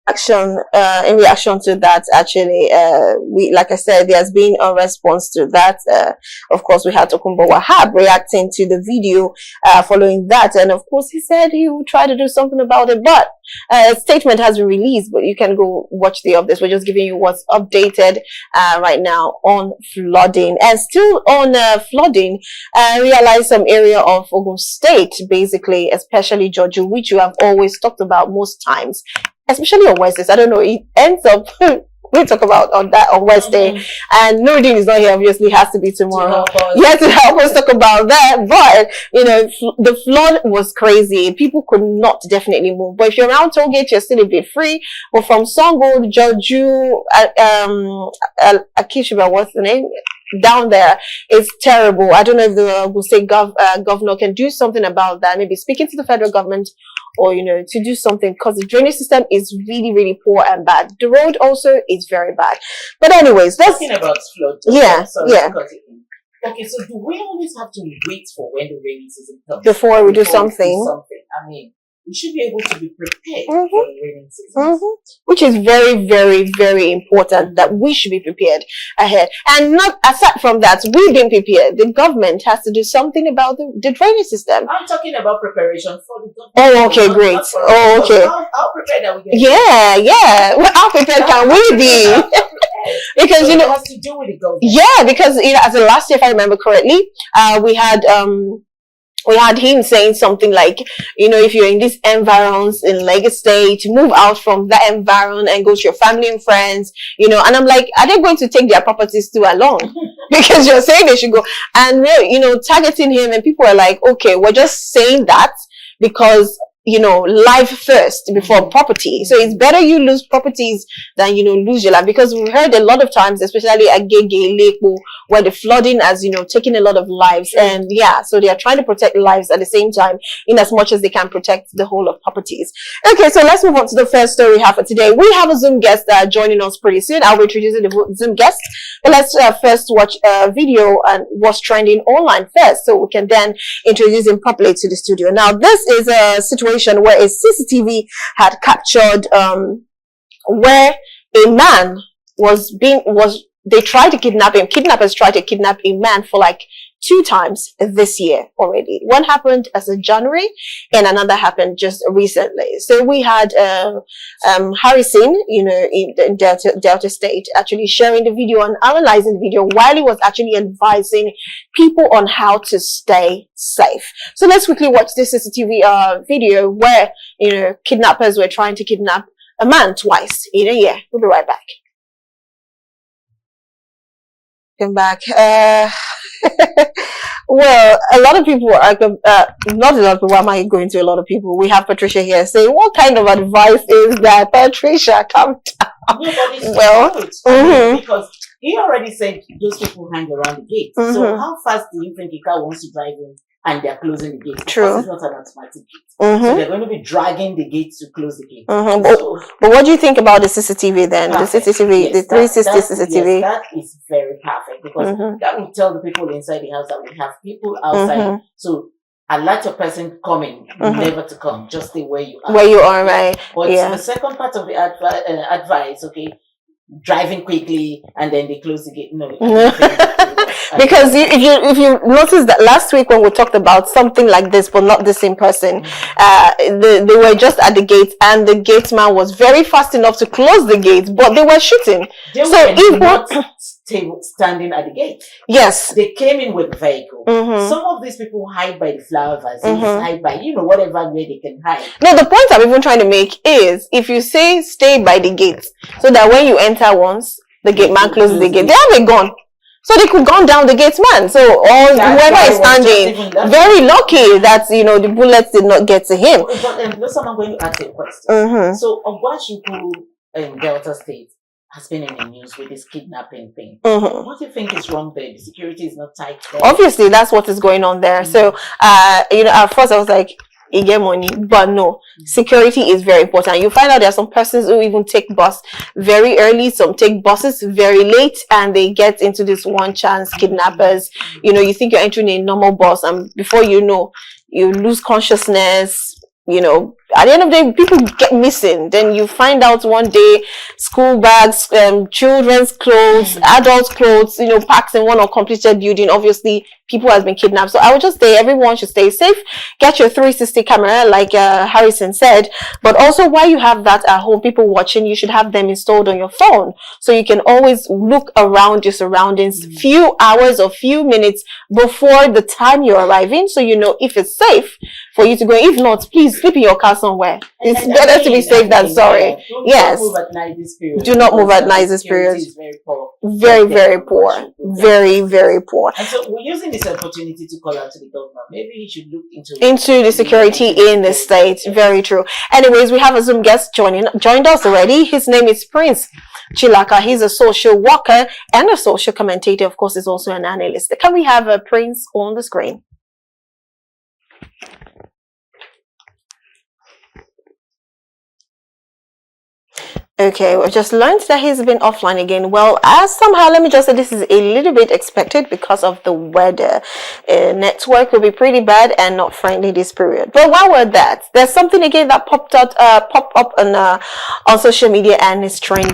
action in reaction to that, actually, we, like I said, there's been a response to that. Of course, we had Tokumbo Wahab reacting to the video following that, and of course he said he would try to do something about it, but a statement has been released. But you can go watch the updates. We're just giving you what's updated right now on flooding. And still on flooding, realize some area of Ogun State, basically, especially Georgia, which you have always talked about most times, especially on Wednesdays. I don't know, it ends up we talk about on that on Wednesday, and Nuruddin is not here, obviously has to be tomorrow. Yes, to help us talk about that. But you know, the flood was crazy. People could not definitely move. But if you're around Tollgate, you're still a bit free. But from Songo, Joju, Akishiba, what's the name? Down there, it's terrible. I don't know if the state governor can do something about that. Maybe speaking to the federal government, or you know, to do something, because the drainage system is really, really poor and bad. The road also is very bad. But anyways, that's talking about flood. Yeah. Okay, so do we always have to wait for when the rainy season comes before we do something? I mean, we should be able to be prepared for the rainy season. Which is very, very, very important, that we should be prepared ahead. And not aside from that, we being prepared, the government has to do something about the drainage system. I'm talking about preparation for the government. Oh, okay, great. Oh, okay. How prepared are we getting? Yeah. Well, how prepared can we be? Because, you know, it has to do with the government. Yeah, because, you know, as of last year, if I remember correctly, we had him saying something like, you know, if you're in these environs in Lagos State, move out from that environ and go to your family and friends, you know. And I'm like, are they going to take their properties too along? Because you're saying they should go. And, you know, targeting him, and people are like, okay, we're just saying that because, you know, life first before property. So it's better you lose properties than, you know, lose your life. Because we've heard a lot of times, especially at Agege, Lekpo, where the flooding has, you know, taken a lot of lives. And yeah, so they are trying to protect lives at the same time, in as much as they can protect the whole of properties. Okay, so let's move on to the first story we have for today. We have a Zoom guest joining us pretty soon. I'll be introducing the Zoom guest. But let's first watch a video and what's trending online first, so we can then introduce him properly to the studio. Now, this is a situation where a CCTV had captured where a man they tried to kidnap him. Kidnappers tried to kidnap a man for like 2 times this year already. One happened as of January, and another happened just recently. So we had Harrison, you know, in Delta State, actually sharing the video and analyzing the video while he was actually advising people on how to stay safe. So let's quickly watch this CCTV video where, you know, kidnappers were trying to kidnap a man twice in a year. We'll be right back. Come back. Well, a lot of people are not a lot of people. Am I going to a lot of people? We have Patricia here saying, what kind of advice is that? Patricia, come down. Well, because he already said those people hang around the gate. So how fast do you think a car wants to drive in and they're closing the gate? True. Because it's not an automatic gate. So they're going to be dragging the gate to close the gate. But what do you think about the CCTV then? Perfect. The CCTV, the 360 CCTV? Yes, that is very perfect, because that will tell the people inside the house that we have people outside. So a lot of person coming, never to come, just stay where you are. Where you are, right? But the second part of the advice, okay, driving quickly and then they close the gate. No. Because if you notice that last week when we talked about something like this, but not the same person, they were just at the gate, and the gate man was very fast enough to close the gate, but they were shooting. They were not standing at the gate. Yes, they came in with vehicle. Some of these people hide by the flower vases, hide by, you know, whatever way they can hide. No, the point I'm even trying to make is, if you say stay by the gate, so that when you enter once, the gate man closes the gate, they have a gun. So they could gun down the gate man. So whoever is standing, very lucky that, you know, the bullets did not get to him. But listen, I'm going to ask you a question. So Ogwashuku in Delta State has been in the news with this kidnapping thing. What do you think is wrong there? The security is not tight there. Obviously, that's what is going on there. So, you know, at first I was like, you get money, but no, security is very important. You find out there are some persons who even take bus very early, some take buses very late, and they get into this one chance kidnappers. You know, you think you're entering a normal bus, and before you know, you lose consciousness, you know, at the end of the day, people get missing. Then you find out one day, school bags, children's clothes, adults' clothes, you know, packed in one uncompleted building. Obviously, people has been kidnapped. So I would just say everyone should stay safe. Get your 360 camera, like Harrison said. But also, while you have that at home, people watching, you should have them installed on your phone, so you can always look around your surroundings few hours or few minutes before the time you're arriving, so you know if it's safe for you to go. If not, please sleep in your car somewhere. It's better to be safe than sorry. Yes. Do not move at night this period. Do not move at night this period. Is very poor. Very, very poor. Very, very poor. And so we're using this opportunity to call out to the government. Maybe he should look into the security in the state. Very true. Anyways, we have a Zoom guest joined us already. His name is Prince Chilaka. He's a social worker and a social commentator. Of course, he's also an analyst. Can we have a Prince on the screen? Okay, we just learned that he's been offline again. Well, somehow, let me just say this is a little bit expected because of the weather. Network will be pretty bad and not friendly this period. But while we're that, there's something again that popped up on social media and is trending.